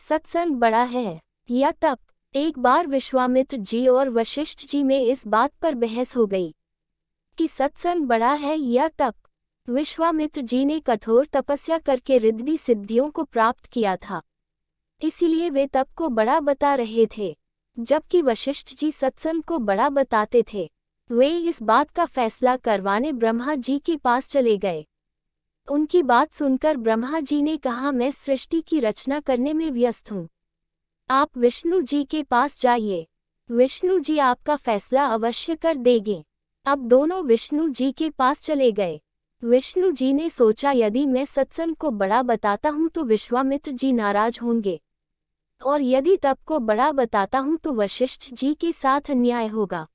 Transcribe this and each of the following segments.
सत्संग बड़ा है या तप? एक बार विश्वामित्र जी और वशिष्ठ जी में इस बात पर बहस हो गई कि सत्संग बड़ा है या तप। विश्वामित्र जी ने कठोर तपस्या करके रिद्धि सिद्धियों को प्राप्त किया था, इसीलिए वे तप को बड़ा बता रहे थे, जबकि वशिष्ठ जी सत्संग को बड़ा बताते थे। वे इस बात का फैसला करवाने ब्रह्मा जी के पास चले गए। उनकी बात सुनकर ब्रह्मा जी ने कहा, मैं सृष्टि की रचना करने में व्यस्त हूँ, आप विष्णु जी के पास जाइए, विष्णु जी आपका फैसला अवश्य कर देंगे। अब दोनों विष्णु जी के पास चले गए। विष्णु जी ने सोचा, यदि मैं सत्संग को बड़ा बताता हूँ तो विश्वामित्र जी नाराज होंगे, और यदि तप को बड़ा बताता हूँ तो वशिष्ठ जी के साथ अन्याय होगा।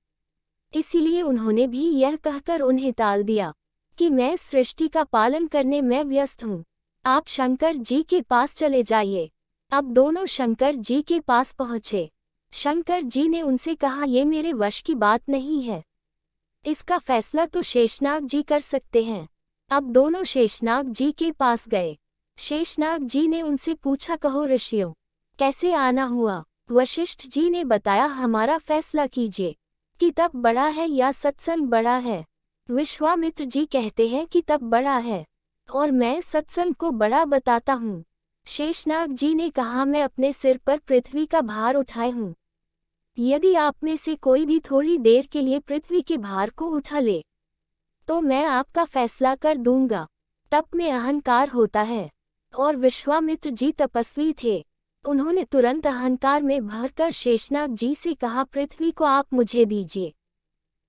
इसीलिए उन्होंने भी यह कहकर उन्हें टाल दिया कि मैं सृष्टि का पालन करने में व्यस्त हूँ, आप शंकर जी के पास चले जाइए। अब दोनों शंकर जी के पास पहुँचे। शंकर जी ने उनसे कहा, ये मेरे वश की बात नहीं है, इसका फैसला तो शेषनाग जी कर सकते हैं। अब दोनों शेषनाग जी के पास गए। शेषनाग जी ने उनसे पूछा, कहो ऋषियों, कैसे आना हुआ? वशिष्ठ जी ने बताया, हमारा फैसला कीजिए कि तप बड़ा है या सत्संग बड़ा है। विश्वामित्र जी कहते हैं कि तप बड़ा है और मैं सत्संग को बड़ा बताता हूँ। शेषनाग जी ने कहा, मैं अपने सिर पर पृथ्वी का भार उठाए हूँ, यदि आप में से कोई भी थोड़ी देर के लिए पृथ्वी के भार को उठा ले तो मैं आपका फैसला कर दूंगा। तप में अहंकार होता है और विश्वामित्र जी तपस्वी थे। उन्होंने तुरंत अहंकार में भरकर शेषनाग जी से कहा, पृथ्वी को आप मुझे दीजिए।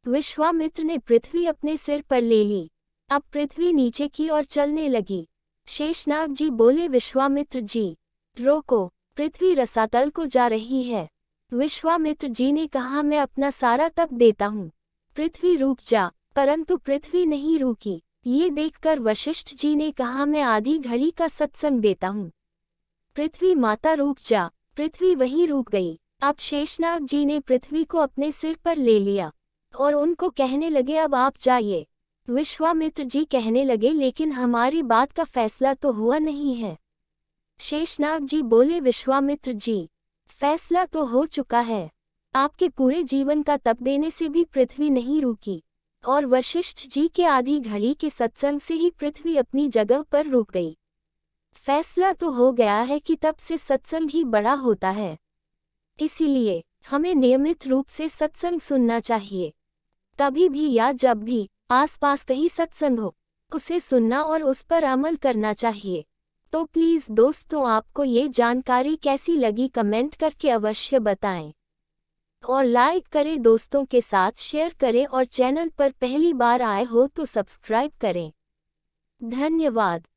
विश्वामित्र ने पृथ्वी अपने सिर पर ले ली। अब पृथ्वी नीचे की ओर चलने लगी। शेषनाग जी बोले, विश्वामित्र जी रोको, पृथ्वी रसातल को जा रही है। विश्वामित्र जी ने कहा, मैं अपना सारा तप देता हूँ, पृथ्वी रुक जा। परंतु पृथ्वी नहीं रुकी। ये देखकर वशिष्ठ जी ने कहा, मैं आधी घड़ी का सत्संग देता हूँ, पृथ्वी माता रुक जा। पृथ्वी वहीं रुक गई। अब शेषनाग जी ने पृथ्वी को अपने सिर पर ले लिया और उनको कहने लगे, अब आप जाइए। विश्वामित्र जी कहने लगे, लेकिन हमारी बात का फैसला तो हुआ नहीं है। शेषनाग जी बोले, विश्वामित्र जी फैसला तो हो चुका है, आपके पूरे जीवन का तप देने से भी पृथ्वी नहीं रुकी और वशिष्ठ जी के आधी घड़ी के सत्संग से ही पृथ्वी अपनी जगह पर रुक गई। फैसला तो हो गया है कि तप से सत्संग ही बड़ा होता है, इसीलिए हमें नियमित रूप से सत्संग सुनना चाहिए। कभी भी या जब भी आसपास कहीं सत्संग हो, उसे सुनना और उस पर अमल करना चाहिए। तो प्लीज़ दोस्तों, आपको ये जानकारी कैसी लगी कमेंट करके अवश्य बताएं और लाइक करें, दोस्तों के साथ शेयर करें और चैनल पर पहली बार आए हो तो सब्सक्राइब करें। धन्यवाद।